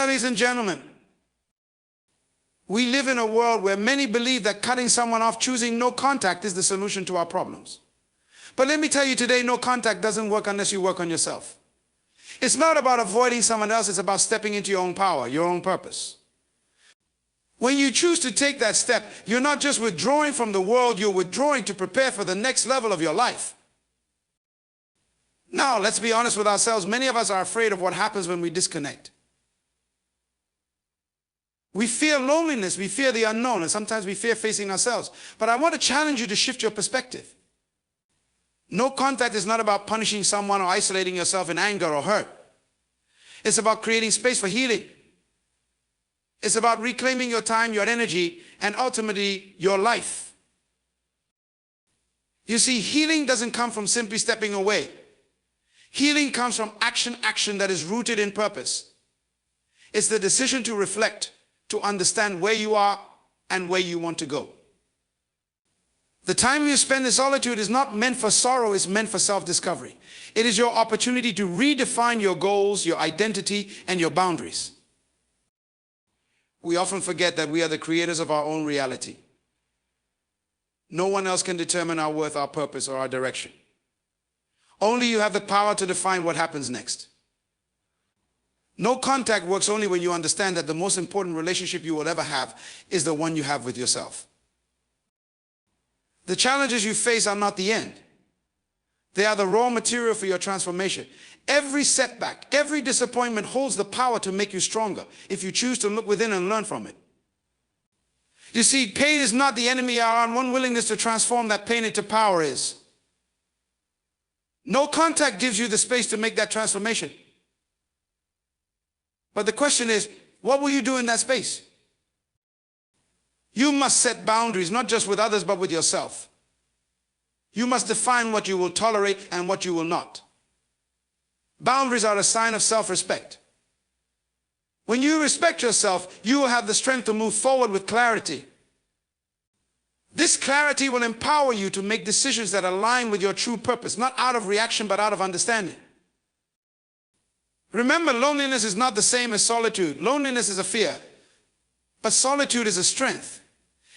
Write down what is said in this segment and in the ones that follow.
Ladies and gentlemen, we live in a world where many believe that cutting someone off, choosing no contact, is the solution to our problems. But let me tell you today, no contact doesn't work unless you work on yourself. It's not about avoiding someone else, it's about stepping into your own power, your own purpose. When you choose to take that step, you're not just withdrawing from the world, you're withdrawing to prepare for the next level of your life. Now, let's be honest with ourselves. Many of us are afraid of what happens when we disconnect. We fear loneliness, we fear the unknown, and sometimes we fear facing ourselves. But I want to challenge you to shift your perspective. No contact is not about punishing someone or isolating yourself in anger or hurt. It's about creating space for healing. It's about reclaiming your time, your energy, and ultimately your life. You see, healing doesn't come from simply stepping away. Healing comes from action that is rooted in purpose. It's the decision to reflect, to understand where you are and where you want to go. The time you spend in solitude is not meant for sorrow, it's meant for self-discovery. It is your opportunity to redefine your goals, your identity, and your boundaries. We often forget that we are the creators of our own reality. No one else can determine our worth, our purpose, or our direction. Only you have the power to define what happens next. No contact works only when you understand that the most important relationship you will ever have is the one you have with yourself. The challenges you face are not the end. They are the raw material for your transformation. Every setback, every disappointment holds the power to make you stronger if you choose to look within and learn from it. You see, pain is not the enemy. Our unwillingness to transform that pain into power is. No contact gives you the space to make that transformation. But the question is, what will you do in that space? You must set boundaries, not just with others, but with yourself. You must define what you will tolerate and what you will not. Boundaries are a sign of self-respect. When you respect yourself, you will have the strength to move forward with clarity. This clarity will empower you to make decisions that align with your true purpose, not out of reaction, but out of understanding. Remember, loneliness is not the same as solitude. Loneliness is a fear, but solitude is a strength.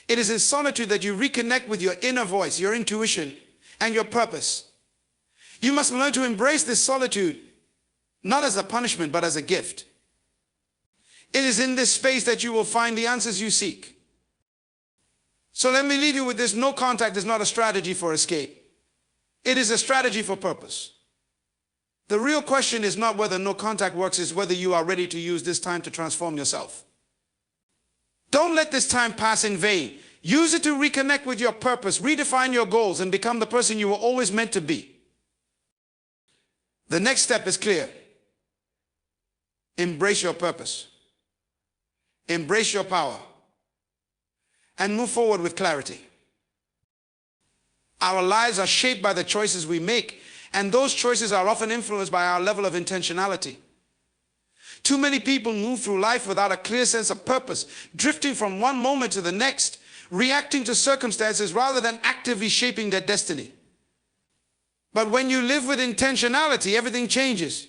It is in solitude that you reconnect with your inner voice, your intuition, and your purpose. You must learn to embrace this solitude, not as a punishment, but as a gift. It is in this space that you will find the answers you seek. So let me leave you with this. No contact is not a strategy for escape. It is a strategy for purpose. The real question is not whether no contact works, it's whether you are ready to use this time to transform yourself. Don't let this time pass in vain. Use it to reconnect with your purpose, redefine your goals, and become the person you were always meant to be. The next step is clear. Embrace your purpose. Embrace your power. And move forward with clarity. Our lives are shaped by the choices we make, and those choices are often influenced by our level of intentionality. Too many people move through life without a clear sense of purpose, drifting from one moment to the next, reacting to circumstances rather than actively shaping their destiny. But when you live with intentionality, everything changes.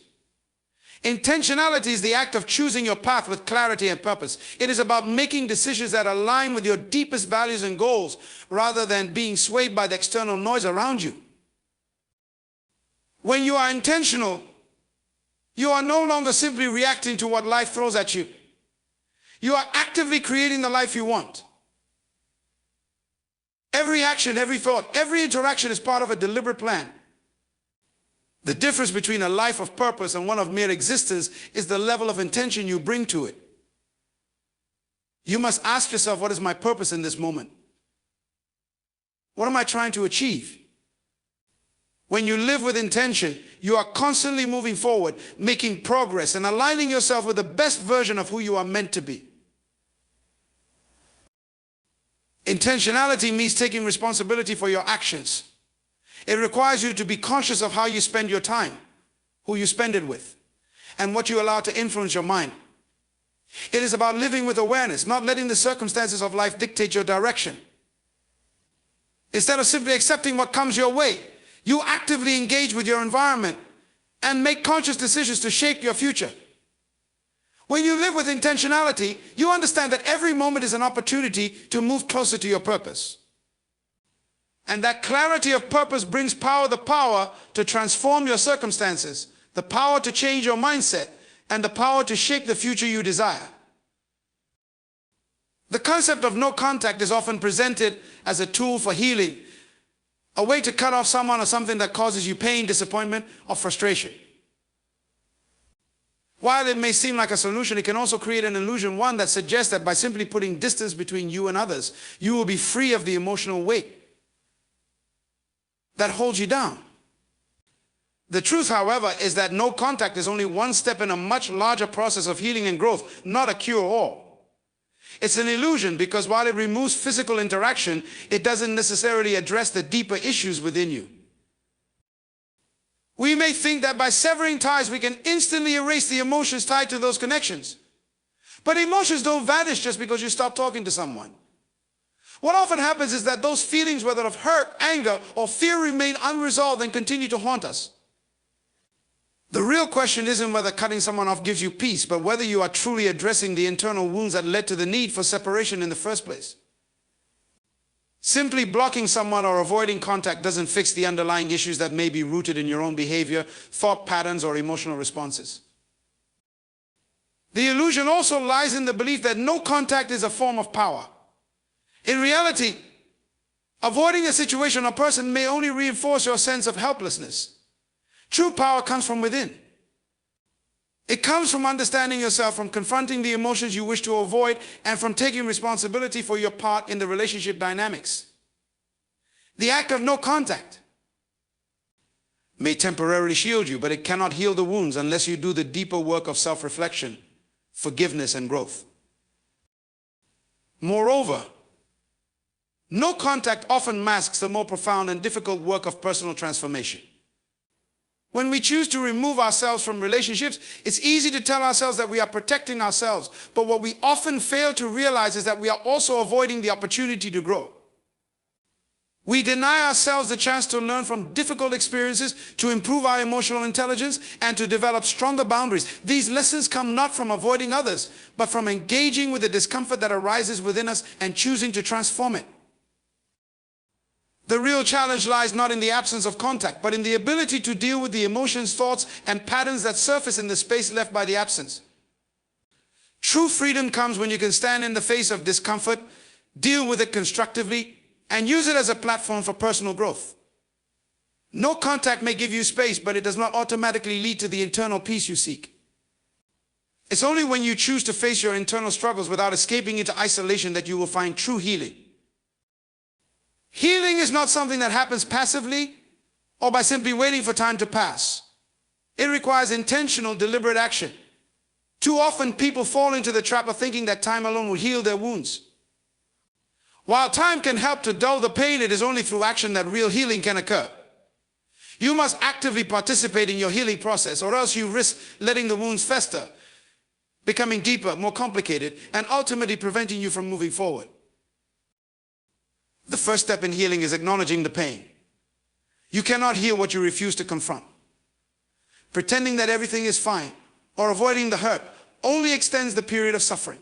Intentionality is the act of choosing your path with clarity and purpose. It is about making decisions that align with your deepest values and goals rather than being swayed by the external noise around you. When you are intentional, you are no longer simply reacting to what life throws at you. You are actively creating the life you want. Every action, every thought, every interaction is part of a deliberate plan. The difference between a life of purpose and one of mere existence is the level of intention you bring to it. You must ask yourself, what is my purpose in this moment? What am I trying to achieve? When you live with intention, you are constantly moving forward, making progress, and aligning yourself with the best version of who you are meant to be. Intentionality means taking responsibility for your actions. It requires you to be conscious of how you spend your time, who you spend it with, and what you allow to influence your mind. It is about living with awareness, not letting the circumstances of life dictate your direction. Instead of simply accepting what comes your way, you actively engage with your environment and make conscious decisions to shape your future. When you live with intentionality, you understand that every moment is an opportunity to move closer to your purpose. And that clarity of purpose brings the power to transform your circumstances, the power to change your mindset, and the power to shape the future you desire. The concept of no contact is often presented as a tool for healing, a way to cut off someone or something that causes you pain, disappointment, or frustration. While it may seem like a solution, it can also create an illusion, one that suggests that by simply putting distance between you and others, you will be free of the emotional weight that holds you down. The truth, however, is that no contact is only one step in a much larger process of healing and growth, not a cure-all. It's an illusion because while it removes physical interaction, it doesn't necessarily address the deeper issues within you. We may think that by severing ties, we can instantly erase the emotions tied to those connections. But emotions don't vanish just because you stop talking to someone. What often happens is that those feelings, whether of hurt, anger, or fear, remain unresolved and continue to haunt us. The real question isn't whether cutting someone off gives you peace, but whether you are truly addressing the internal wounds that led to the need for separation in the first place. Simply blocking someone or avoiding contact doesn't fix the underlying issues that may be rooted in your own behavior, thought patterns, or emotional responses. The illusion also lies in the belief that no contact is a form of power. In reality, avoiding a situation or person may only reinforce your sense of helplessness. True power comes from within. It comes from understanding yourself, from confronting the emotions you wish to avoid, and from taking responsibility for your part in the relationship dynamics. The act of no contact may temporarily shield you, but it cannot heal the wounds unless you do the deeper work of self-reflection, forgiveness, and growth. Moreover, no contact often masks the more profound and difficult work of personal transformation. When we choose to remove ourselves from relationships, it's easy to tell ourselves that we are protecting ourselves, but what we often fail to realize is that we are also avoiding the opportunity to grow. We deny ourselves the chance to learn from difficult experiences, to improve our emotional intelligence, and to develop stronger boundaries. These lessons come not from avoiding others, but from engaging with the discomfort that arises within us and choosing to transform it. The real challenge lies not in the absence of contact, but in the ability to deal with the emotions, thoughts, and patterns that surface in the space left by the absence. True freedom comes when you can stand in the face of discomfort, deal with it constructively, and use it as a platform for personal growth. No contact may give you space, but it does not automatically lead to the internal peace you seek. It's only when you choose to face your internal struggles without escaping into isolation that you will find true healing. Healing is not something that happens passively or by simply waiting for time to pass. It requires intentional, deliberate action. Too often, people fall into the trap of thinking that time alone will heal their wounds. While time can help to dull the pain, it is only through action that real healing can occur. You must actively participate in your healing process, or else you risk letting the wounds fester, becoming deeper, more complicated, and ultimately preventing you from moving forward. The first step in healing is acknowledging the pain. You cannot heal what you refuse to confront. Pretending that everything is fine or avoiding the hurt only extends the period of suffering.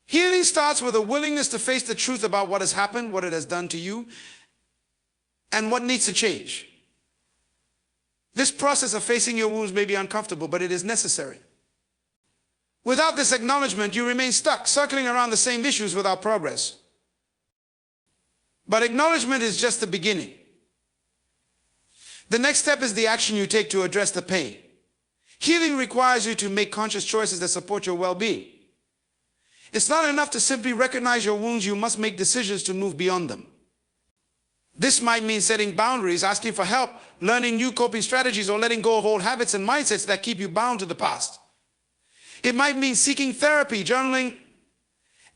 Healing starts with a willingness to face the truth about what has happened, what it has done to you, and what needs to change. This process of facing your wounds may be uncomfortable, but it is necessary. Without this acknowledgement, you remain stuck, circling around the same issues without progress. But acknowledgement is just the beginning. The next step is the action you take to address the pain. Healing requires you to make conscious choices that support your well-being. It's not enough to simply recognize your wounds, you must make decisions to move beyond them. This might mean setting boundaries, asking for help, learning new coping strategies, or letting go of old habits and mindsets that keep you bound to the past. It might mean seeking therapy, journaling,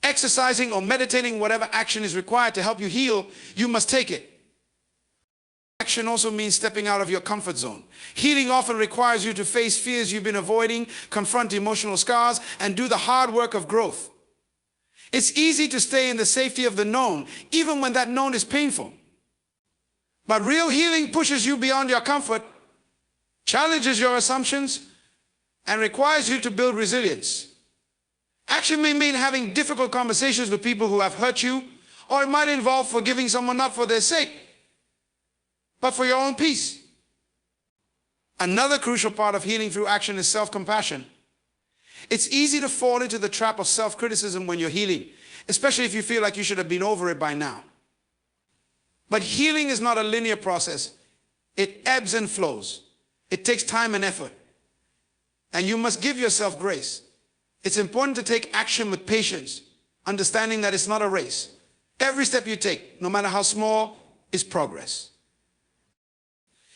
exercising, or meditating. Whatever action is required to help you heal, you must take it. Action also means stepping out of your comfort zone. Healing often requires you to face fears you've been avoiding, confront emotional scars, and do the hard work of growth. It's easy to stay in the safety of the known, even when that known is painful. But real healing pushes you beyond your comfort, challenges your assumptions, and requires you to build resilience. Action may mean having difficult conversations with people who have hurt you, or it might involve forgiving someone not for their sake, but for your own peace. Another crucial part of healing through action is self-compassion. It's easy to fall into the trap of self-criticism when you're healing, especially if you feel like you should have been over it by now. But healing is not a linear process. It ebbs and flows. It takes time and effort. And you must give yourself grace. It's important to take action with patience, understanding that it's not a race. Every step you take, no matter how small, is progress.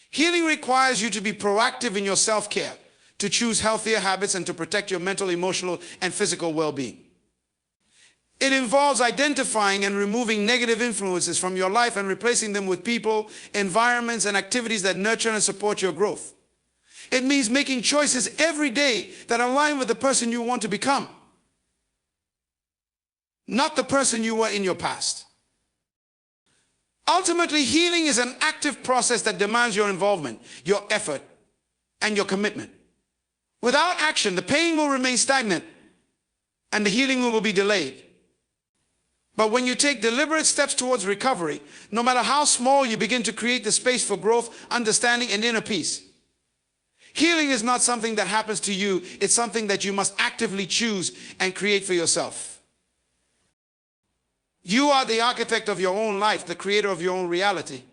Healing requires you to be proactive in your self-care, to choose healthier habits, and to protect your mental, emotional, and physical well-being. It involves identifying and removing negative influences from your life and replacing them with people, environments, and activities that nurture and support your growth. It means making choices every day that align with the person you want to become, not the person you were in your past. Ultimately, healing is an active process that demands your involvement, your effort, and your commitment. Without action, the pain will remain stagnant and the healing will be delayed. But when you take deliberate steps towards recovery, no matter how small, you begin to create the space for growth, understanding, and inner peace. Healing is not something that happens to you. It's something that you must actively choose and create for yourself. You are the architect of your own life, the creator of your own reality.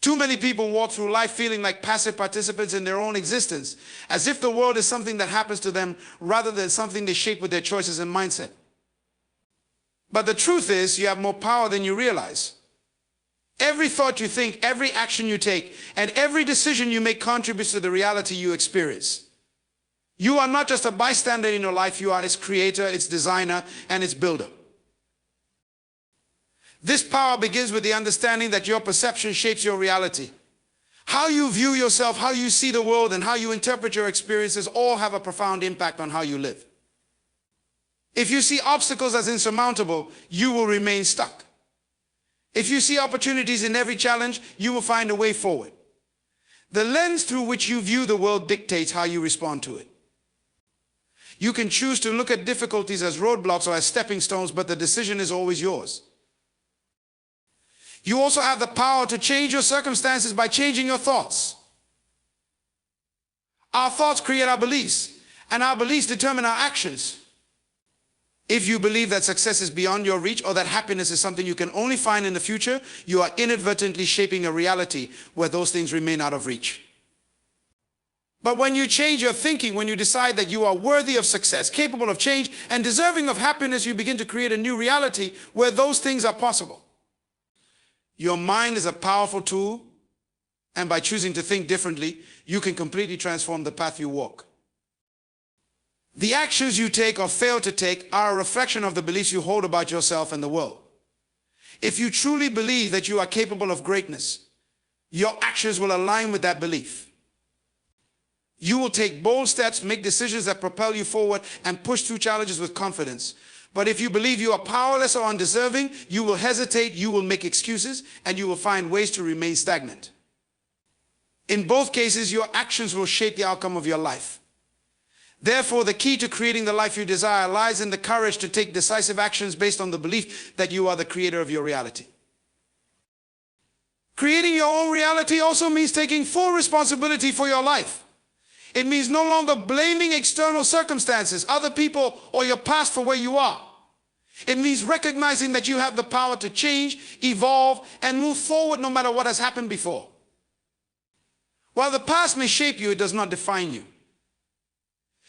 Too many people walk through life feeling like passive participants in their own existence, as if the world is something that happens to them rather than something they shape with their choices and mindset. But the truth is, you have more power than you realize. Every thought you think, every action you take, and every decision you make contributes to the reality you experience. You are not just a bystander in your life, you are its creator, its designer, and its builder. This power begins with the understanding that your perception shapes your reality. How you view yourself, how you see the world, and how you interpret your experiences all have a profound impact on how you live. If you see obstacles as insurmountable, you will remain stuck. If you see opportunities in every challenge, you will find a way forward. The lens through which you view the world dictates how you respond to it. You can choose to look at difficulties as roadblocks or as stepping stones, but the decision is always yours. You also have the power to change your circumstances by changing your thoughts. Our thoughts create our beliefs, and our beliefs determine our actions. If you believe that success is beyond your reach or that happiness is something you can only find in the future, you are inadvertently shaping a reality where those things remain out of reach. But when you change your thinking, when you decide that you are worthy of success, capable of change, and deserving of happiness, you begin to create a new reality where those things are possible. Your mind is a powerful tool, and by choosing to think differently, you can completely transform the path you walk. The actions you take or fail to take are a reflection of the beliefs you hold about yourself and the world. If you truly believe that you are capable of greatness, your actions will align with that belief. You will take bold steps, make decisions that propel you forward, and push through challenges with confidence. But if you believe you are powerless or undeserving, you will hesitate, you will make excuses, and you will find ways to remain stagnant. In both cases, your actions will shape the outcome of your life. Therefore, the key to creating the life you desire lies in the courage to take decisive actions based on the belief that you are the creator of your reality. Creating your own reality also means taking full responsibility for your life. It means no longer blaming external circumstances, other people, or your past for where you are. It means recognizing that you have the power to change, evolve, and move forward no matter what has happened before. While the past may shape you, it does not define you.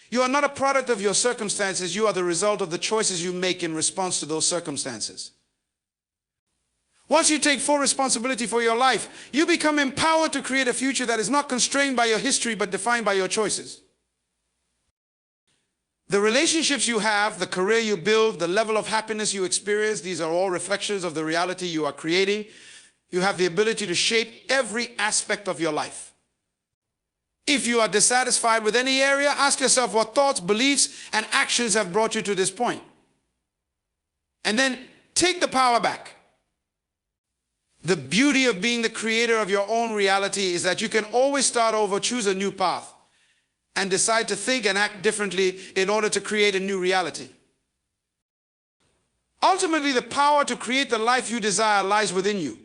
You are not a product of your circumstances. You are the result of the choices you make in response to those circumstances. Once you take full responsibility for your life, you become empowered to create a future that is not constrained by your history but defined by your choices. The relationships you have, the career you build, the level of happiness you experience, these are all reflections of the reality you are creating. You have the ability to shape every aspect of your life. If you are dissatisfied with any area, ask yourself what thoughts, beliefs, and actions have brought you to this point. And then take the power back. The beauty of being the creator of your own reality is that you can always start over, choose a new path, and decide to think and act differently in order to create a new reality. Ultimately, the power to create the life you desire lies within you.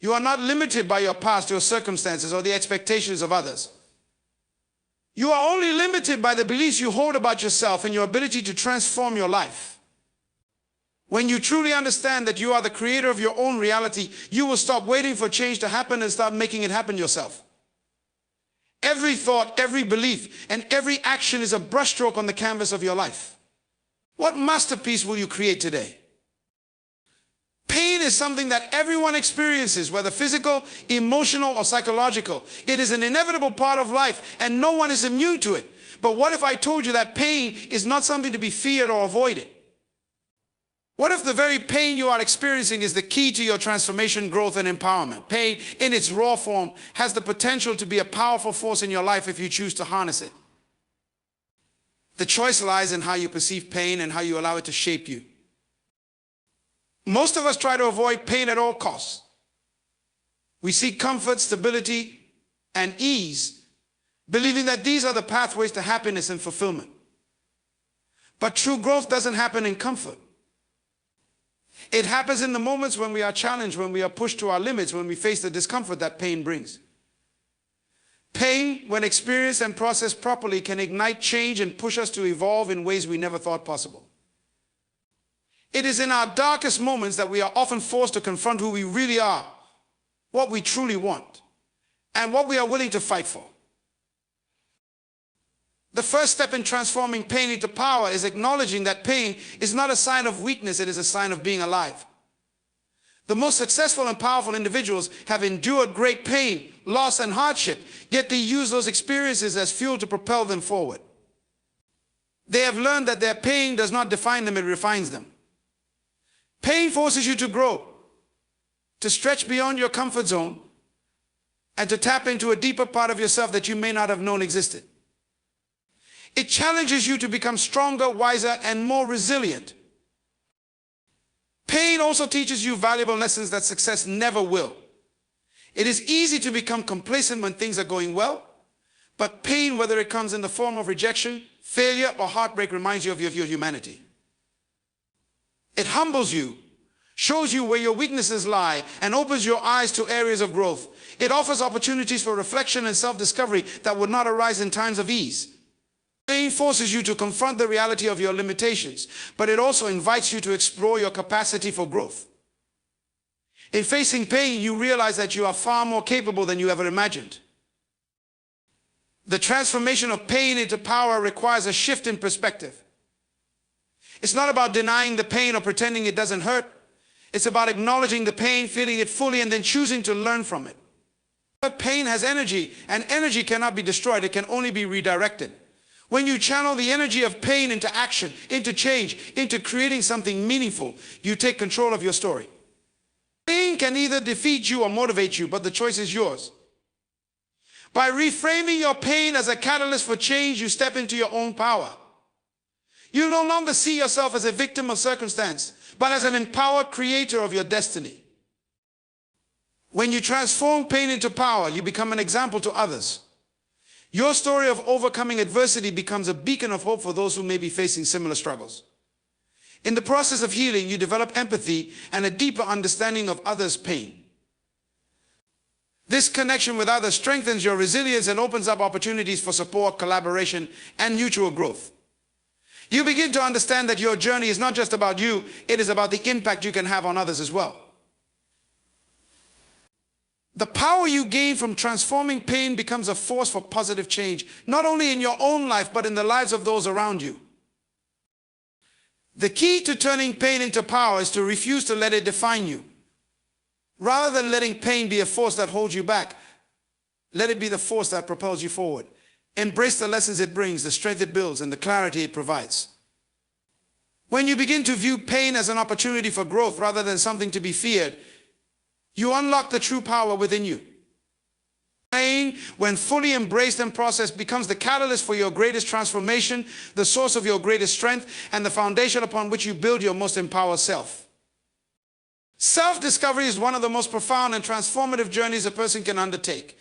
You are not limited by your past, your circumstances, or the expectations of others. You are only limited by the beliefs you hold about yourself and your ability to transform your life. When you truly understand that you are the creator of your own reality, you will stop waiting for change to happen and start making it happen yourself. Every thought, every belief, and every action is a brushstroke on the canvas of your life. What masterpiece will you create today? Pain is something that everyone experiences, whether physical, emotional, or psychological. It is an inevitable part of life, and no one is immune to it. But what if I told you that pain is not something to be feared or avoided? What if the very pain you are experiencing is the key to your transformation, growth, and empowerment? Pain, in its raw form, has the potential to be a powerful force in your life if you choose to harness it. The choice lies in how you perceive pain and how you allow it to shape you. Most of us try to avoid pain at all costs. We seek comfort, stability, and ease, believing that these are the pathways to happiness and fulfillment. But true growth doesn't happen in comfort. It happens in the moments when we are challenged, when we are pushed to our limits, when we face the discomfort that pain brings. Pain, when experienced and processed properly, can ignite change and push us to evolve in ways we never thought possible. It is in our darkest moments that we are often forced to confront who we really are, what we truly want, and what we are willing to fight for. The first step in transforming pain into power is acknowledging that pain is not a sign of weakness, it is a sign of being alive. The most successful and powerful individuals have endured great pain, loss, and hardship, yet they use those experiences as fuel to propel them forward. They have learned that their pain does not define them, it refines them. Pain forces you to grow, to stretch beyond your comfort zone, and to tap into a deeper part of yourself that you may not have known existed. It challenges you to become stronger, wiser, and more resilient. Pain also teaches you valuable lessons that success never will. It is easy to become complacent when things are going well, but pain, whether it comes in the form of rejection, failure, or heartbreak, reminds you of your humanity. It humbles you, shows you where your weaknesses lie, and opens your eyes to areas of growth. It offers opportunities for reflection and self-discovery that would not arise in times of ease. Pain forces you to confront the reality of your limitations, but it also invites you to explore your capacity for growth. In facing pain, you realize that you are far more capable than you ever imagined. The transformation of pain into power requires a shift in perspective. It's not about denying the pain or pretending it doesn't hurt. It's about acknowledging the pain, feeling it fully, and then choosing to learn from it. But pain has energy, and energy cannot be destroyed. It can only be redirected. When you channel the energy of pain into action, into change, into creating something meaningful, you take control of your story. Pain can either defeat you or motivate you, but the choice is yours. By reframing your pain as a catalyst for change, you step into your own power. You no longer see yourself as a victim of circumstance, but as an empowered creator of your destiny. When you transform pain into power, you become an example to others. Your story of overcoming adversity becomes a beacon of hope for those who may be facing similar struggles. In the process of healing, you develop empathy and a deeper understanding of others' pain. This connection with others strengthens your resilience and opens up opportunities for support, collaboration, and mutual growth. You begin to understand that your journey is not just about you, it is about the impact you can have on others as well. The power you gain from transforming pain becomes a force for positive change, not only in your own life, but in the lives of those around you. The key to turning pain into power is to refuse to let it define you. Rather than letting pain be a force that holds you back, let it be the force that propels you forward. Embrace the lessons it brings, the strength it builds, and the clarity it provides. When you begin to view pain as an opportunity for growth rather than something to be feared, you unlock the true power within you. Pain, when fully embraced and processed, becomes the catalyst for your greatest transformation, the source of your greatest strength, and the foundation upon which you build your most empowered self. Self-discovery is one of the most profound and transformative journeys a person can undertake.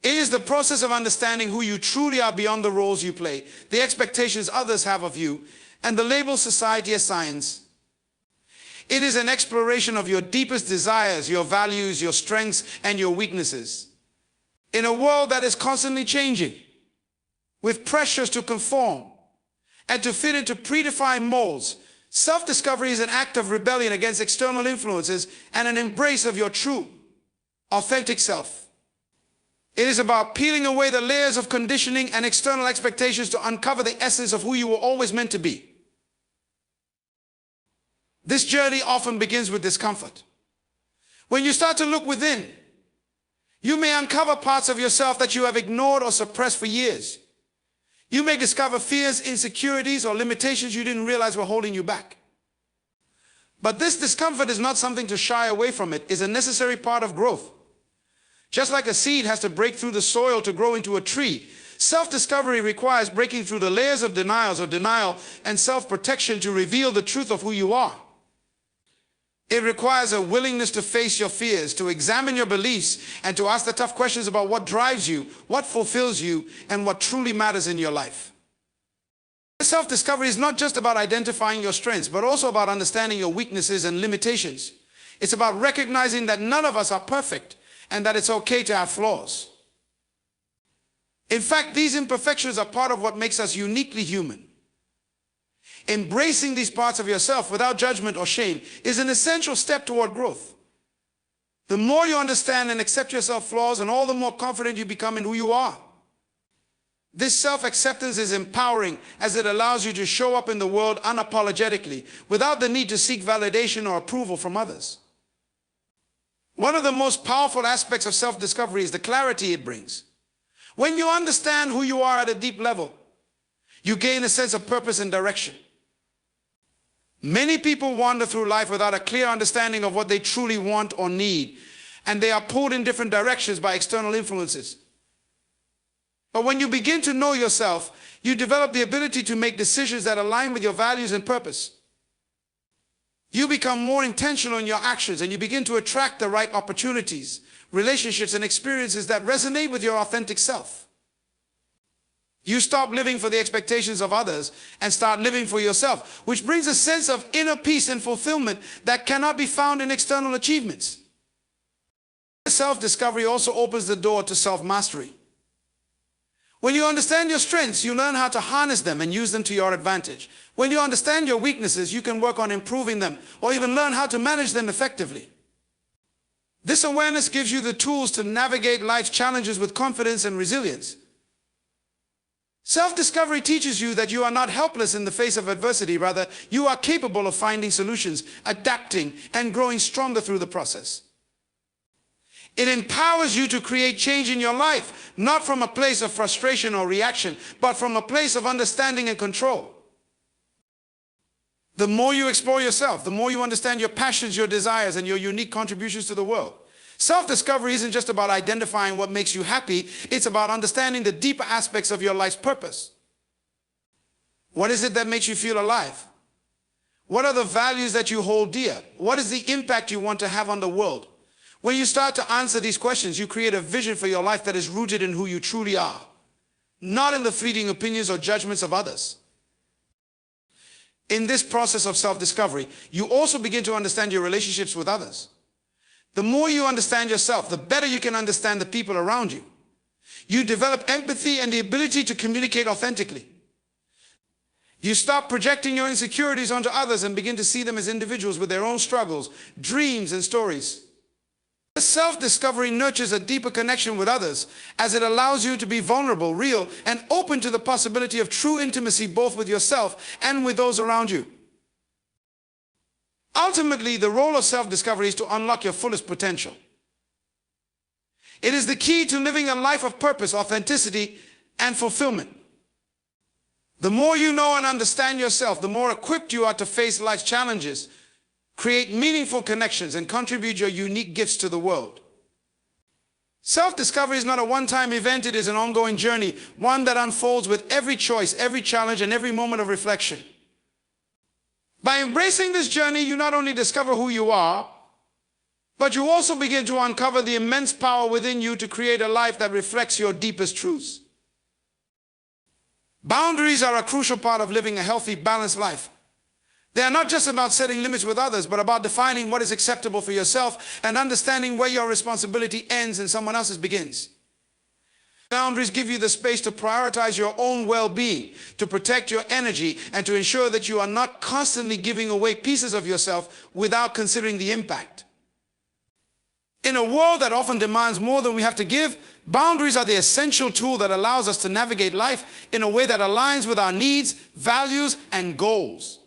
It is the process of understanding who you truly are beyond the roles you play, the expectations others have of you, and the label society assigns. It is an exploration of your deepest desires, your values, your strengths, and your weaknesses. In a world that is constantly changing, with pressures to conform and to fit into predefined molds, self-discovery is an act of rebellion against external influences and an embrace of your true, authentic self. It is about peeling away the layers of conditioning and external expectations to uncover the essence of who you were always meant to be. This journey often begins with discomfort. When you start to look within, you may uncover parts of yourself that you have ignored or suppressed for years. You may discover fears, insecurities, or limitations you didn't realize were holding you back. But this discomfort is not something to shy away from. It is a necessary part of growth. Just like a seed has to break through the soil to grow into a tree, self-discovery requires breaking through the layers of denial and self-protection to reveal the truth of who you are. It requires a willingness to face your fears, to examine your beliefs, and to ask the tough questions about what drives you, what fulfills you, and what truly matters in your life. Self-discovery is not just about identifying your strengths, but also about understanding your weaknesses and limitations. It's about recognizing that none of us are perfect and that it's okay to have flaws. In fact, these imperfections are part of what makes us uniquely human. Embracing these parts of yourself without judgment or shame is an essential step toward growth. The more you understand and accept yourself flaws, and all the more confident you become in who you are. This self-acceptance is empowering as it allows you to show up in the world unapologetically, without the need to seek validation or approval from others. One of the most powerful aspects of self-discovery is the clarity it brings. When you understand who you are at a deep level, you gain a sense of purpose and direction. Many people wander through life without a clear understanding of what they truly want or need, and they are pulled in different directions by external influences. But when you begin to know yourself, you develop the ability to make decisions that align with your values and purpose. You become more intentional in your actions, and you begin to attract the right opportunities, relationships, and experiences that resonate with your authentic self. You stop living for the expectations of others and start living for yourself, which brings a sense of inner peace and fulfillment that cannot be found in external achievements. Self-discovery also opens the door to self-mastery. When you understand your strengths, you learn how to harness them and use them to your advantage. When you understand your weaknesses, you can work on improving them or even learn how to manage them effectively. This awareness gives you the tools to navigate life's challenges with confidence and resilience. Self-discovery teaches you that you are not helpless in the face of adversity. Rather, you are capable of finding solutions, adapting, and growing stronger through the process. It empowers you to create change in your life, not from a place of frustration or reaction, but from a place of understanding and control. The more you explore yourself, the more you understand your passions, your desires, and your unique contributions to the world. Self-discovery isn't just about identifying what makes you happy, it's about understanding the deeper aspects of your life's purpose. What is it that makes you feel alive? What are the values that you hold dear? What is the impact you want to have on the world? When you start to answer these questions, you create a vision for your life that is rooted in who you truly are, not in the fleeting opinions or judgments of others. In this process of self-discovery, you also begin to understand your relationships with others. The more you understand yourself, the better you can understand the people around you. You develop empathy and the ability to communicate authentically. You stop projecting your insecurities onto others and begin to see them as individuals with their own struggles, dreams, and stories. Self-discovery nurtures a deeper connection with others as it allows you to be vulnerable, real, and open to the possibility of true intimacy both with yourself and with those around you. Ultimately, the role of self-discovery is to unlock your fullest potential. It is the key to living a life of purpose, authenticity, and fulfillment. The more you know and understand yourself, the more equipped you are to face life's challenges, create meaningful connections, and contribute your unique gifts to the world. Self-discovery is not a one-time event, it is an ongoing journey, one that unfolds with every choice, every challenge, and every moment of reflection. By embracing this journey, you not only discover who you are, But you also begin to uncover the immense power within you to create a life that reflects your deepest truths. Boundaries are a crucial part of living a healthy, balanced life. They are not just about setting limits with others, but about defining what is acceptable for yourself and understanding where your responsibility ends and someone else's begins. Boundaries give you the space to prioritize your own well-being, to protect your energy, and to ensure that you are not constantly giving away pieces of yourself without considering the impact. In a world that often demands more than we have to give, boundaries are the essential tool that allows us to navigate life in a way that aligns with our needs, values, and goals.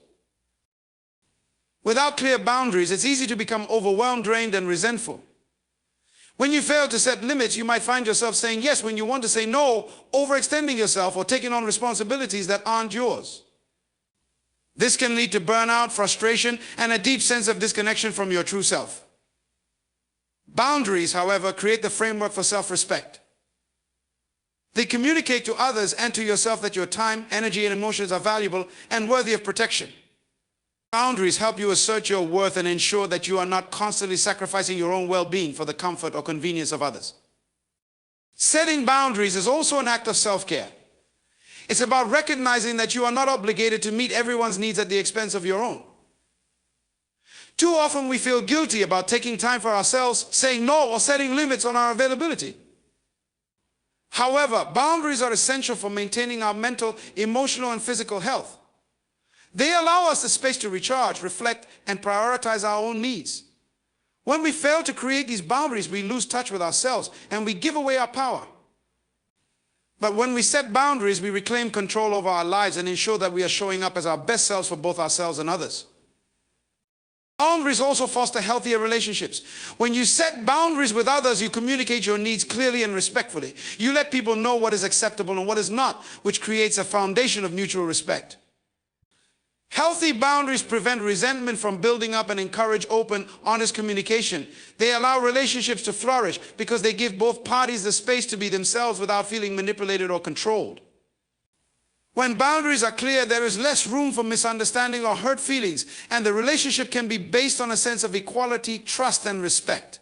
Without clear boundaries, it's easy to become overwhelmed, drained, and resentful. When you fail to set limits, you might find yourself saying yes when you want to say no, overextending yourself, or taking on responsibilities that aren't yours. This can lead to burnout, frustration, and a deep sense of disconnection from your true self. Boundaries, however, create the framework for self-respect. They communicate to others and to yourself that your time, energy, and emotions are valuable and worthy of protection. Boundaries help you assert your worth and ensure that you are not constantly sacrificing your own well-being for the comfort or convenience of others. Setting boundaries is also an act of self-care. It's about recognizing that you are not obligated to meet everyone's needs at the expense of your own. Too often we feel guilty about taking time for ourselves, saying no, or setting limits on our availability. However, boundaries are essential for maintaining our mental, emotional, and physical health. They allow us the space to recharge, reflect, and prioritize our own needs. When we fail to create these boundaries, we lose touch with ourselves and we give away our power. But when we set boundaries, we reclaim control over our lives and ensure that we are showing up as our best selves for both ourselves and others. Boundaries also foster healthier relationships. When you set boundaries with others, you communicate your needs clearly and respectfully. You let people know what is acceptable and what is not, which creates a foundation of mutual respect. Healthy boundaries prevent resentment from building up and encourage open, honest communication. They allow relationships to flourish because they give both parties the space to be themselves without feeling manipulated or controlled. When boundaries are clear, there is less room for misunderstanding or hurt feelings, and the relationship can be based on a sense of equality, trust, and respect.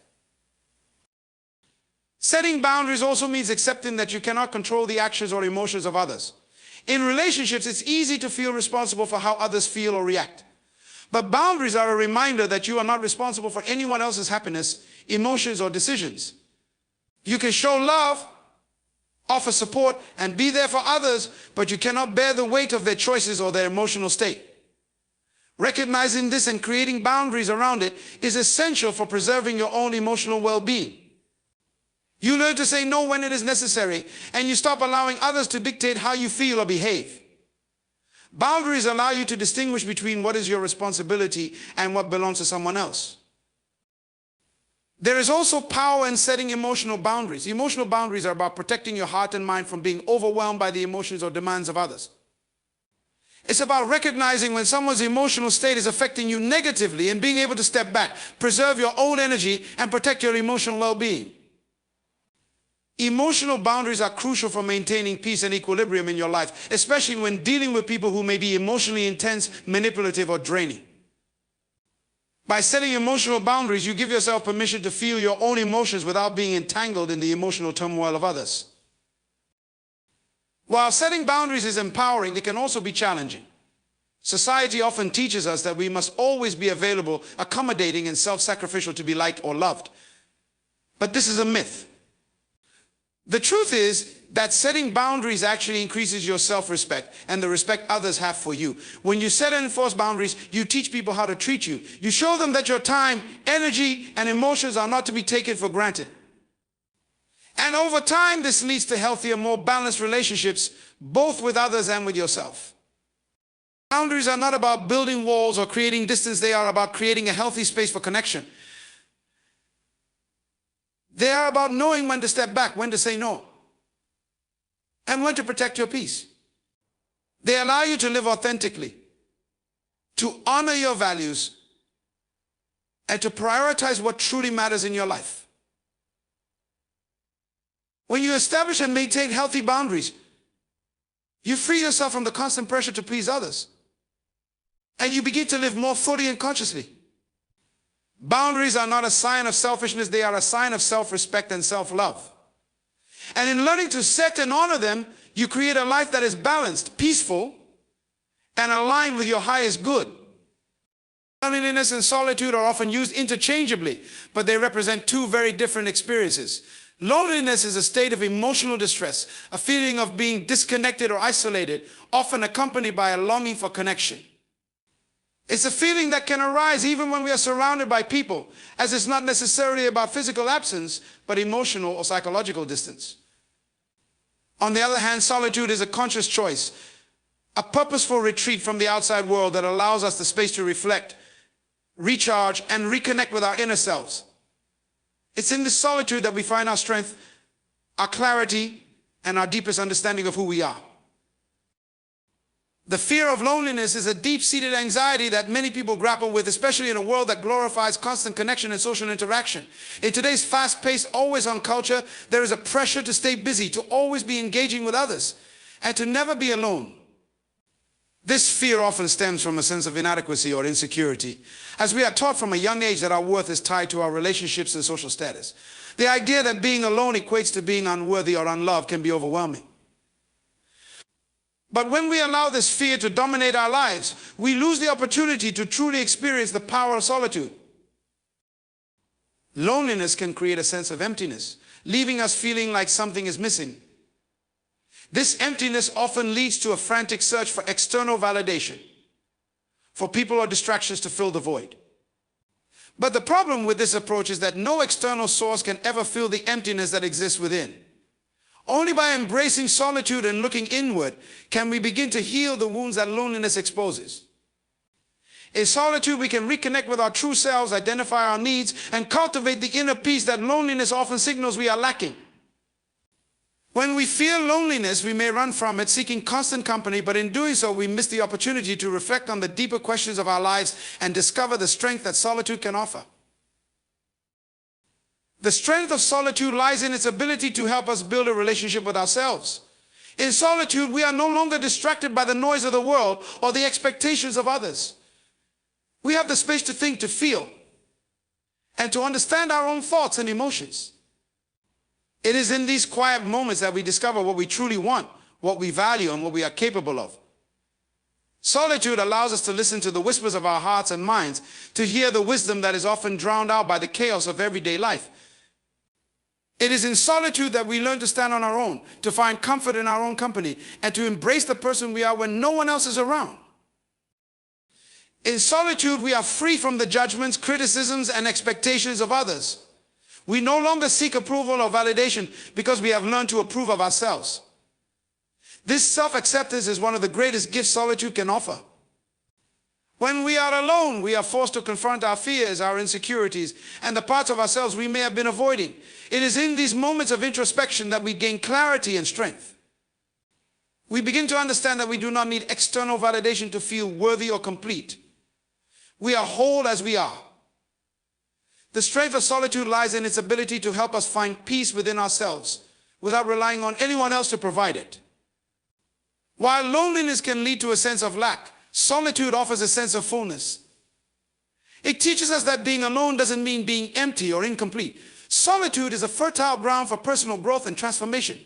Setting boundaries also means accepting that you cannot control the actions or emotions of others. In relationships, it's easy to feel responsible for how others feel or react. But boundaries are a reminder that you are not responsible for anyone else's happiness, emotions, or decisions. You can show love, offer support, and be there for others, but you cannot bear the weight of their choices or their emotional state. Recognizing this and creating boundaries around it is essential for preserving your own emotional well-being. You learn to say no when it is necessary, and you stop allowing others to dictate how you feel or behave. Boundaries allow you to distinguish between what is your responsibility and what belongs to someone else. There is also power in setting emotional boundaries. Emotional boundaries are about protecting your heart and mind from being overwhelmed by the emotions or demands of others. It's about recognizing when someone's emotional state is affecting you negatively and being able to step back, preserve your own energy, and protect your emotional well-being. Emotional boundaries are crucial for maintaining peace and equilibrium in your life, especially when dealing with people who may be emotionally intense, manipulative, or draining. By setting emotional boundaries, you give yourself permission to feel your own emotions without being entangled in the emotional turmoil of others. While setting boundaries is empowering, it can also be challenging. Society often teaches us that we must always be available, accommodating, and self-sacrificial to be liked or loved. But this is a myth. The truth is that setting boundaries actually increases your self-respect and the respect others have for you. When you set and enforce boundaries, you teach people how to treat you. You show them that your time, energy, and emotions are not to be taken for granted. And over time, this leads to healthier, more balanced relationships, both with others and with yourself. Boundaries are not about building walls or creating distance. They are about creating a healthy space for connection. They are about knowing when to step back, when to say no, and when to protect your peace. They allow you to live authentically, to honor your values, and to prioritize what truly matters in your life. When you establish and maintain healthy boundaries, you free yourself from the constant pressure to please others, and you begin to live more fully and consciously. Boundaries are not a sign of selfishness, they are a sign of self-respect and self-love. And in learning to set and honor them, you create a life that is balanced, peaceful, and aligned with your highest good. Loneliness and solitude are often used interchangeably, but they represent two very different experiences. Loneliness is a state of emotional distress, a feeling of being disconnected or isolated, often accompanied by a longing for connection. It's a feeling that can arise even when we are surrounded by people, as it's not necessarily about physical absence, but emotional or psychological distance. On the other hand, solitude is a conscious choice, a purposeful retreat from the outside world that allows us the space to reflect, recharge, and reconnect with our inner selves. It's in this solitude that we find our strength, our clarity, and our deepest understanding of who we are. The fear of loneliness is a deep-seated anxiety that many people grapple with, especially in a world that glorifies constant connection and social interaction. In today's fast-paced, always-on culture, there is a pressure to stay busy, to always be engaging with others, and to never be alone. This fear often stems from a sense of inadequacy or insecurity, as we are taught from a young age that our worth is tied to our relationships and social status. The idea that being alone equates to being unworthy or unloved can be overwhelming. But when we allow this fear to dominate our lives, we lose the opportunity to truly experience the power of solitude. Loneliness can create a sense of emptiness, leaving us feeling like something is missing. This emptiness often leads to a frantic search for external validation, for people or distractions to fill the void. But the problem with this approach is that no external source can ever fill the emptiness that exists within. Only by embracing solitude and looking inward can we begin to heal the wounds that loneliness exposes. In solitude, we can reconnect with our true selves, identify our needs, and cultivate the inner peace that loneliness often signals we are lacking. When we feel loneliness, we may run from it, seeking constant company, but in doing so, we miss the opportunity to reflect on the deeper questions of our lives and discover the strength that solitude can offer. The strength of solitude lies in its ability to help us build a relationship with ourselves. In solitude, we are no longer distracted by the noise of the world or the expectations of others. We have the space to think, to feel, and to understand our own thoughts and emotions. It is in these quiet moments that we discover what we truly want, what we value, and what we are capable of. Solitude allows us to listen to the whispers of our hearts and minds, to hear the wisdom that is often drowned out by the chaos of everyday life. It is in solitude that we learn to stand on our own, to find comfort in our own company, and to embrace the person we are when no one else is around. In solitude, we are free from the judgments, criticisms, and expectations of others. We no longer seek approval or validation because we have learned to approve of ourselves. This self-acceptance is one of the greatest gifts solitude can offer. When we are alone, we are forced to confront our fears, our insecurities, and the parts of ourselves we may have been avoiding. It is in these moments of introspection that we gain clarity and strength. We begin to understand that we do not need external validation to feel worthy or complete. We are whole as we are. The strength of solitude lies in its ability to help us find peace within ourselves without relying on anyone else to provide it. While loneliness can lead to a sense of lack, solitude offers a sense of fullness. It teaches us that being alone doesn't mean being empty or incomplete. Solitude is a fertile ground for personal growth and transformation.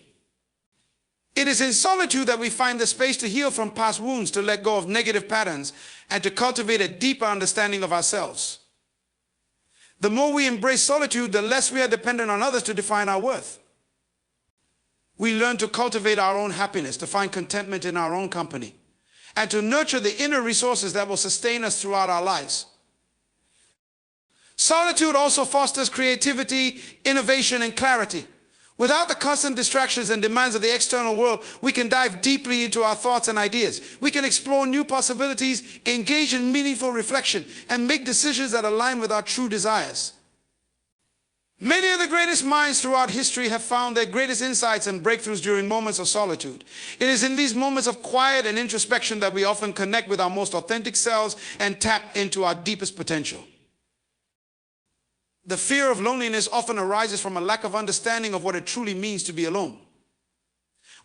It is in solitude that we find the space to heal from past wounds, to let go of negative patterns, and to cultivate a deeper understanding of ourselves. The more we embrace solitude, the less we are dependent on others to define our worth. We learn to cultivate our own happiness, to find contentment in our own company, and to nurture the inner resources that will sustain us throughout our lives. Solitude also fosters creativity, innovation, and clarity. Without the constant distractions and demands of the external world, we can dive deeply into our thoughts and ideas. We can explore new possibilities, engage in meaningful reflection, and make decisions that align with our true desires. Many of the greatest minds throughout history have found their greatest insights and breakthroughs during moments of solitude. It is in these moments of quiet and introspection that we often connect with our most authentic selves and tap into our deepest potential. The fear of loneliness often arises from a lack of understanding of what it truly means to be alone.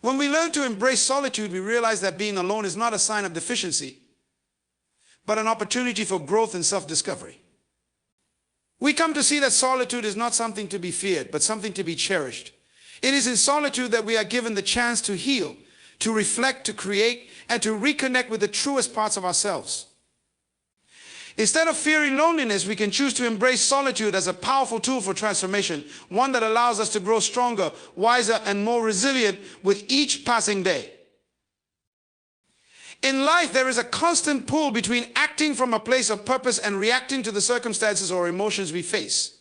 When we learn to embrace solitude, we realize that being alone is not a sign of deficiency, but an opportunity for growth and self-discovery. We come to see that solitude is not something to be feared, but something to be cherished. It is in solitude that we are given the chance to heal, to reflect, to create, and to reconnect with the truest parts of ourselves. Instead of fearing loneliness, we can choose to embrace solitude as a powerful tool for transformation, one that allows us to grow stronger, wiser, and more resilient with each passing day. In life, there is a constant pull between acting from a place of purpose and reacting to the circumstances or emotions we face.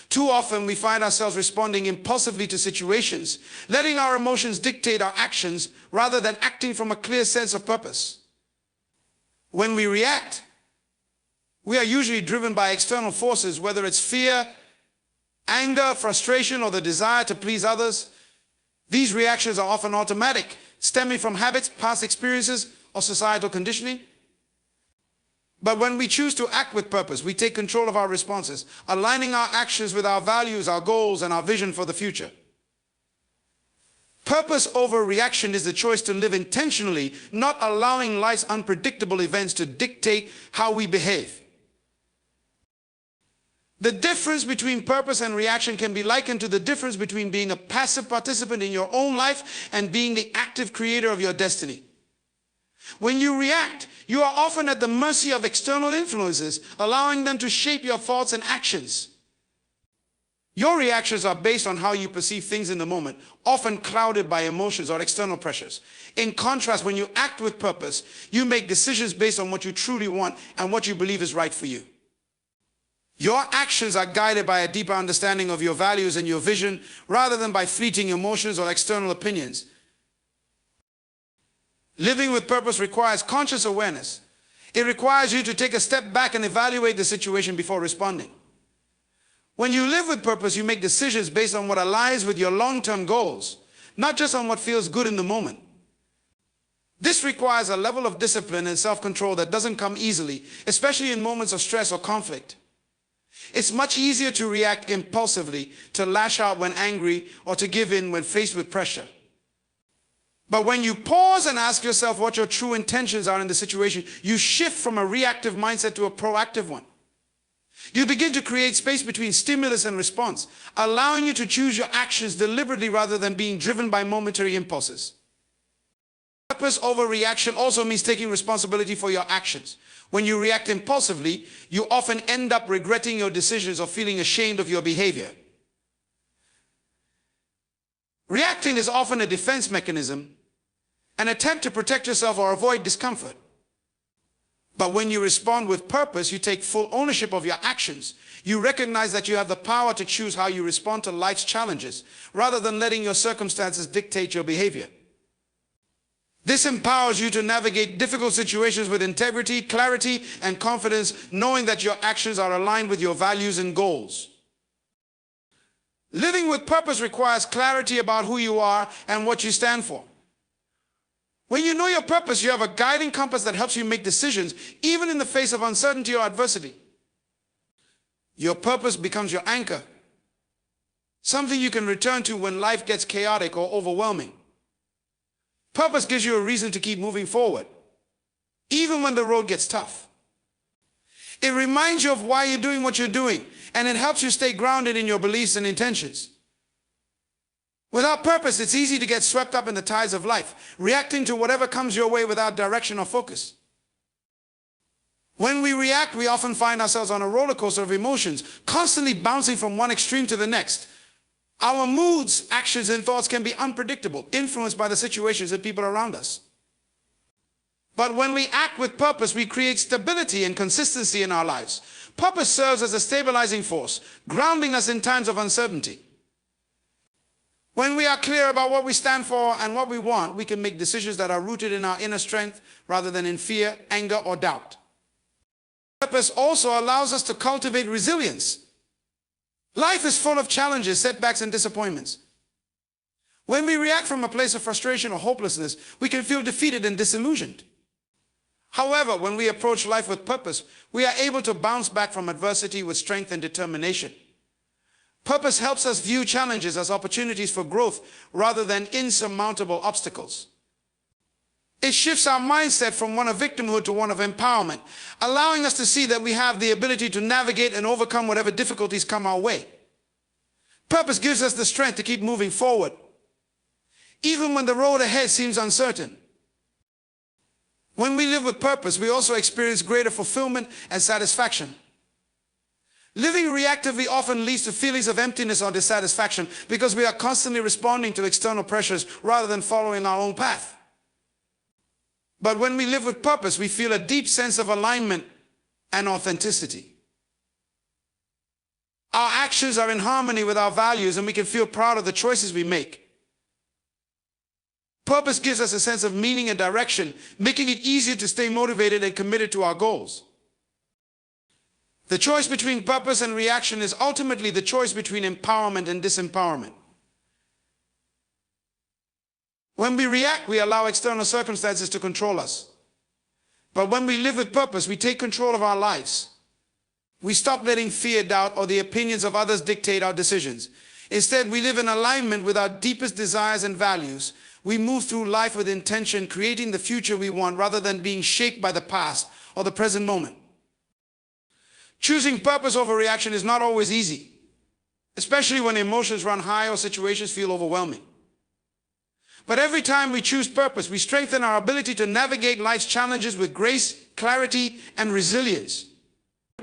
Too often, we find ourselves responding impulsively to situations, letting our emotions dictate our actions rather than acting from a clear sense of purpose. When we react, we are usually driven by external forces, whether it's fear, anger, frustration, or the desire to please others. These reactions are often automatic, stemming from habits, past experiences, or societal conditioning. But when we choose to act with purpose, we take control of our responses, aligning our actions with our values, our goals, and our vision for the future. Purpose over reaction is the choice to live intentionally, not allowing life's unpredictable events to dictate how we behave. The difference between purpose and reaction can be likened to the difference between being a passive participant in your own life and being the active creator of your destiny. When you react, you are often at the mercy of external influences, allowing them to shape your thoughts and actions. Your reactions are based on how you perceive things in the moment, often clouded by emotions or external pressures. In contrast, when you act with purpose, you make decisions based on what you truly want and what you believe is right for you. Your actions are guided by a deeper understanding of your values and your vision, rather than by fleeting emotions or external opinions. Living with purpose requires conscious awareness. It requires you to take a step back and evaluate the situation before responding. When you live with purpose, you make decisions based on what aligns with your long-term goals, not just on what feels good in the moment. This requires a level of discipline and self-control that doesn't come easily, especially in moments of stress or conflict. It's much easier to react impulsively, to lash out when angry, or to give in when faced with pressure. But when you pause and ask yourself what your true intentions are in the situation, you shift from a reactive mindset to a proactive one. You begin to create space between stimulus and response, allowing you to choose your actions deliberately rather than being driven by momentary impulses. Purpose over reaction also means taking responsibility for your actions. When you react impulsively, you often end up regretting your decisions or feeling ashamed of your behavior. Reacting is often a defense mechanism, an attempt to protect yourself or avoid discomfort. But when you respond with purpose, you take full ownership of your actions. You recognize that you have the power to choose how you respond to life's challenges, rather than letting your circumstances dictate your behavior. This empowers you to navigate difficult situations with integrity, clarity, and confidence, knowing that your actions are aligned with your values and goals. Living with purpose requires clarity about who you are and what you stand for. When you know your purpose, you have a guiding compass that helps you make decisions, even in the face of uncertainty or adversity. Your purpose becomes your anchor, something you can return to when life gets chaotic or overwhelming. Purpose gives you a reason to keep moving forward, even when the road gets tough. It reminds you of why you're doing what you're doing, and it helps you stay grounded in your beliefs and intentions. Without purpose, it's easy to get swept up in the tides of life, reacting to whatever comes your way without direction or focus. When we react, we often find ourselves on a roller coaster of emotions, constantly bouncing from one extreme to the next. Our moods, actions, and thoughts can be unpredictable, influenced by the situations and people around us. But when we act with purpose, we create stability and consistency in our lives. Purpose serves as a stabilizing force, grounding us in times of uncertainty. When we are clear about what we stand for and what we want, we can make decisions that are rooted in our inner strength rather than in fear, anger, or doubt. Purpose also allows us to cultivate resilience. Life is full of challenges, setbacks, and disappointments. When we react from a place of frustration or hopelessness, we can feel defeated and disillusioned. However, when we approach life with purpose, we are able to bounce back from adversity with strength and determination. Purpose helps us view challenges as opportunities for growth rather than insurmountable obstacles. It shifts our mindset from one of victimhood to one of empowerment, allowing us to see that we have the ability to navigate and overcome whatever difficulties come our way. Purpose gives us the strength to keep moving forward, even when the road ahead seems uncertain. When we live with purpose, we also experience greater fulfillment and satisfaction. Living reactively often leads to feelings of emptiness or dissatisfaction because we are constantly responding to external pressures rather than following our own path. But when we live with purpose, we feel a deep sense of alignment and authenticity. Our actions are in harmony with our values, and we can feel proud of the choices we make. Purpose gives us a sense of meaning and direction, making it easier to stay motivated and committed to our goals. The choice between purpose and reaction is ultimately the choice between empowerment and disempowerment. When we react, we allow external circumstances to control us. But when we live with purpose, we take control of our lives. We stop letting fear, doubt, or the opinions of others dictate our decisions. Instead, we live in alignment with our deepest desires and values. We move through life with intention, creating the future we want rather than being shaped by the past or the present moment. Choosing purpose over reaction is not always easy, especially when emotions run high or situations feel overwhelming. But every time we choose purpose, we strengthen our ability to navigate life's challenges with grace, clarity, and resilience.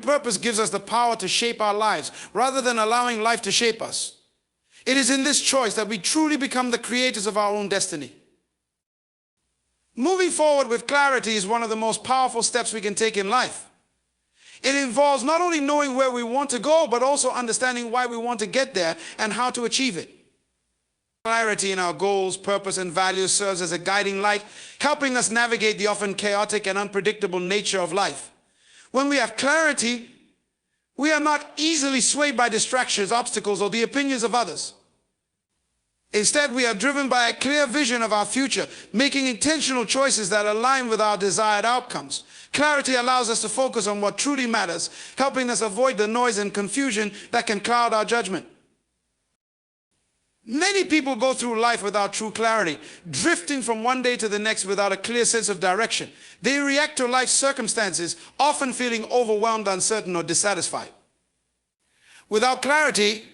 Purpose gives us the power to shape our lives rather than allowing life to shape us. It is in this choice that we truly become the creators of our own destiny. Moving forward with clarity is one of the most powerful steps we can take in life. It involves not only knowing where we want to go, but also understanding why we want to get there and how to achieve it. Clarity in our goals, purpose, and values serves as a guiding light, helping us navigate the often chaotic and unpredictable nature of life. When we have clarity, we are not easily swayed by distractions, obstacles, or the opinions of others. Instead, we are driven by a clear vision of our future, making intentional choices that align with our desired outcomes. Clarity allows us to focus on what truly matters, helping us avoid the noise and confusion that can cloud our judgment. Many people go through life without true clarity, drifting from one day to the next without a clear sense of direction. They react to life's circumstances, often feeling overwhelmed, uncertain, or dissatisfied. Without clarity,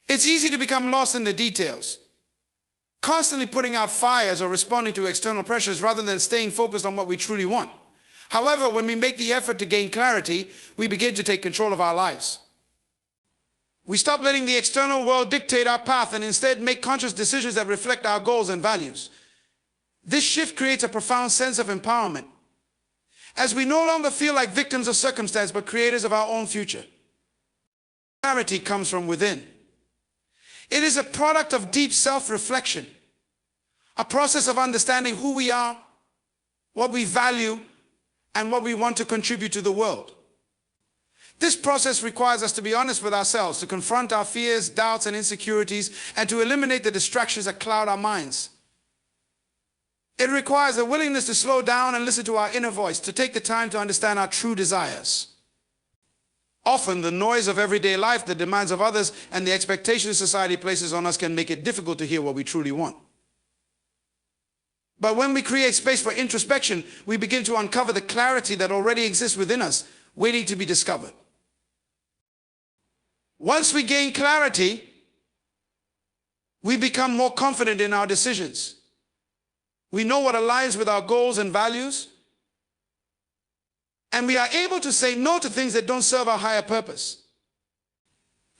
it's easy to become lost in the details, constantly putting out fires or responding to external pressures rather than staying focused on what we truly want. However, when we make the effort to gain clarity, we begin to take control of our lives. We stop letting the external world dictate our path and instead make conscious decisions that reflect our goals and values. This shift creates a profound sense of empowerment, as we no longer feel like victims of circumstance but creators of our own future. Clarity comes from within. It is a product of deep self-reflection, a process of understanding who we are, what we value, and what we want to contribute to the world. This process requires us to be honest with ourselves, to confront our fears, doubts, and insecurities, and to eliminate the distractions that cloud our minds. It requires a willingness to slow down and listen to our inner voice, to take the time to understand our true desires. Often, the noise of everyday life, the demands of others, and the expectations society places on us can make it difficult to hear what we truly want. But when we create space for introspection, we begin to uncover the clarity that already exists within us, waiting to be discovered. Once we gain clarity, we become more confident in our decisions. We know what aligns with our goals and values, and we are able to say no to things that don't serve our higher purpose.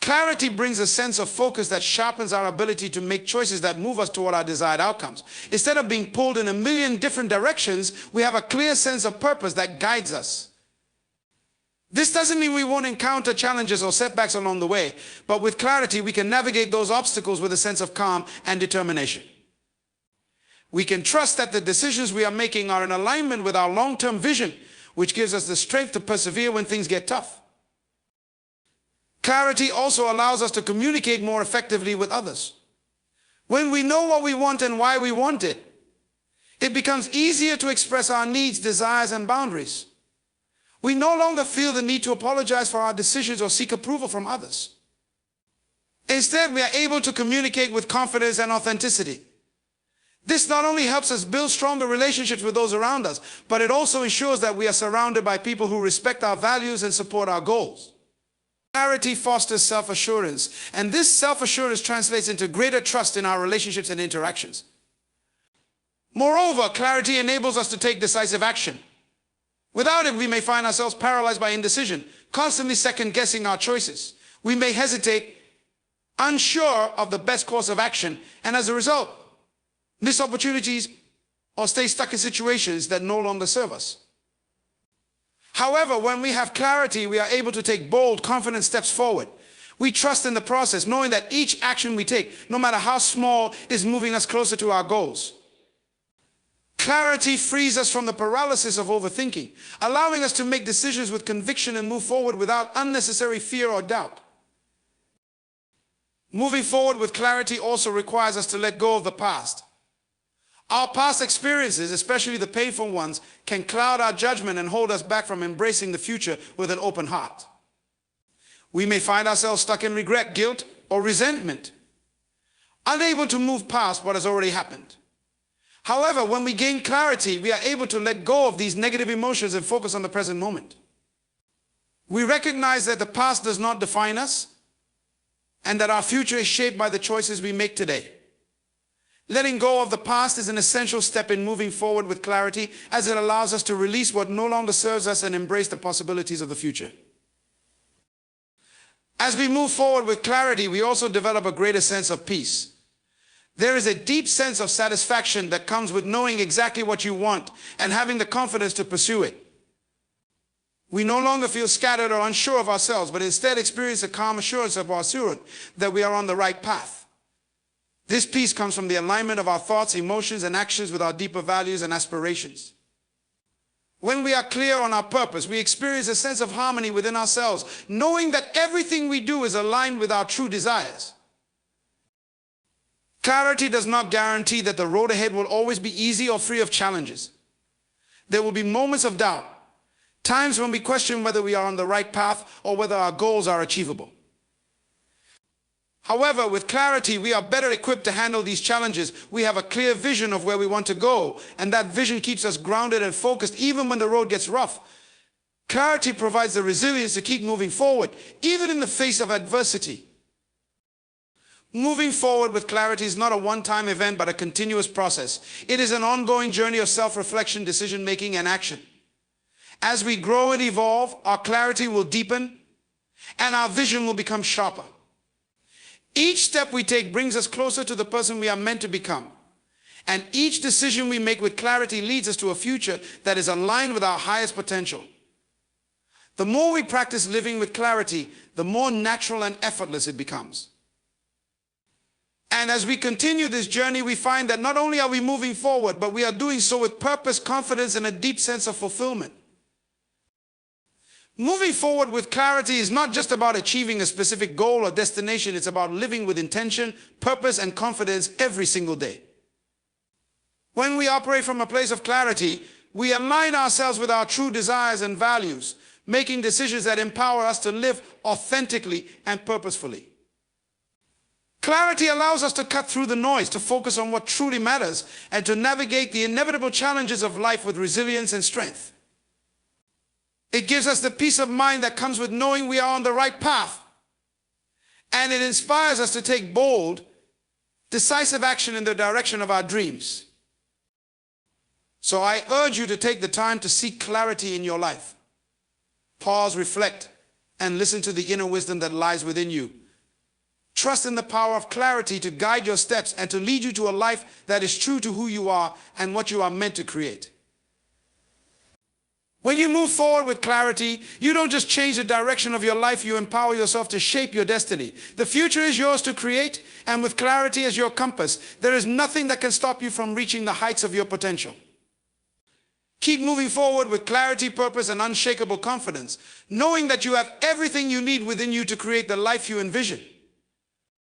Clarity brings a sense of focus that sharpens our ability to make choices that move us toward our desired outcomes. Instead of being pulled in a million different directions, we have a clear sense of purpose that guides us. This doesn't mean we won't encounter challenges or setbacks along the way, but with clarity, we can navigate those obstacles with a sense of calm and determination. We can trust that the decisions we are making are in alignment with our long-term vision, which gives us the strength to persevere when things get tough. Clarity also allows us to communicate more effectively with others. When we know what we want and why we want it, it becomes easier to express our needs, desires, and boundaries. We no longer feel the need to apologize for our decisions or seek approval from others. Instead, we are able to communicate with confidence and authenticity. This not only helps us build stronger relationships with those around us, but it also ensures that we are surrounded by people who respect our values and support our goals. Clarity fosters self-assurance, and this self-assurance translates into greater trust in our relationships and interactions. Moreover, clarity enables us to take decisive action. Without it, we may find ourselves paralyzed by indecision, constantly second-guessing our choices. We may hesitate, unsure of the best course of action, and as a result, miss opportunities or stay stuck in situations that no longer serve us. However, when we have clarity, we are able to take bold, confident steps forward. We trust in the process, knowing that each action we take, no matter how small, is moving us closer to our goals. Clarity frees us from the paralysis of overthinking, allowing us to make decisions with conviction and move forward without unnecessary fear or doubt. Moving forward with clarity also requires us to let go of the past. Our past experiences, especially the painful ones, can cloud our judgment and hold us back from embracing the future with an open heart. We may find ourselves stuck in regret, guilt, or resentment, unable to move past what has already happened. However, when we gain clarity, we are able to let go of these negative emotions and focus on the present moment. We recognize that the past does not define us and that our future is shaped by the choices we make today. Letting go of the past is an essential step in moving forward with clarity, as it allows us to release what no longer serves us and embrace the possibilities of the future. As we move forward with clarity, we also develop a greater sense of peace. There is a deep sense of satisfaction that comes with knowing exactly what you want and having the confidence to pursue it. We no longer feel scattered or unsure of ourselves, but instead experience a calm assurance of our assurance that we are on the right path. This peace comes from the alignment of our thoughts, emotions, and actions with our deeper values and aspirations. When we are clear on our purpose, we experience a sense of harmony within ourselves, knowing that everything we do is aligned with our true desires. Clarity does not guarantee that the road ahead will always be easy or free of challenges. There will be moments of doubt, times when we question whether we are on the right path or whether our goals are achievable. However, with clarity, we are better equipped to handle these challenges. We have a clear vision of where we want to go, and that vision keeps us grounded and focused even when the road gets rough. Clarity provides the resilience to keep moving forward, even in the face of adversity. Moving forward with clarity is not a one-time event, but a continuous process. It is an ongoing journey of self-reflection, decision-making, and action. As we grow and evolve, our clarity will deepen, and our vision will become sharper. Each step we take brings us closer to the person we are meant to become. And each decision we make with clarity leads us to a future that is aligned with our highest potential. The more we practice living with clarity, the more natural and effortless it becomes. And as we continue this journey, we find that not only are we moving forward, but we are doing so with purpose, confidence, and a deep sense of fulfillment. Moving forward with clarity is not just about achieving a specific goal or destination. It's about living with intention, purpose, and confidence every single day. When we operate from a place of clarity, we align ourselves with our true desires and values, making decisions that empower us to live authentically and purposefully. Clarity allows us to cut through the noise, to focus on what truly matters, and to navigate the inevitable challenges of life with resilience and strength. It gives us the peace of mind that comes with knowing we are on the right path. And it inspires us to take bold, decisive action in the direction of our dreams. So I urge you to take the time to seek clarity in your life. Pause, reflect, and listen to the inner wisdom that lies within you. Trust in the power of clarity to guide your steps and to lead you to a life that is true to who you are and what you are meant to create. When you move forward with clarity, you don't just change the direction of your life, you empower yourself to shape your destiny. The future is yours to create, and with clarity as your compass, there is nothing that can stop you from reaching the heights of your potential. Keep moving forward with clarity, purpose, and unshakable confidence, knowing that you have everything you need within you to create the life you envision.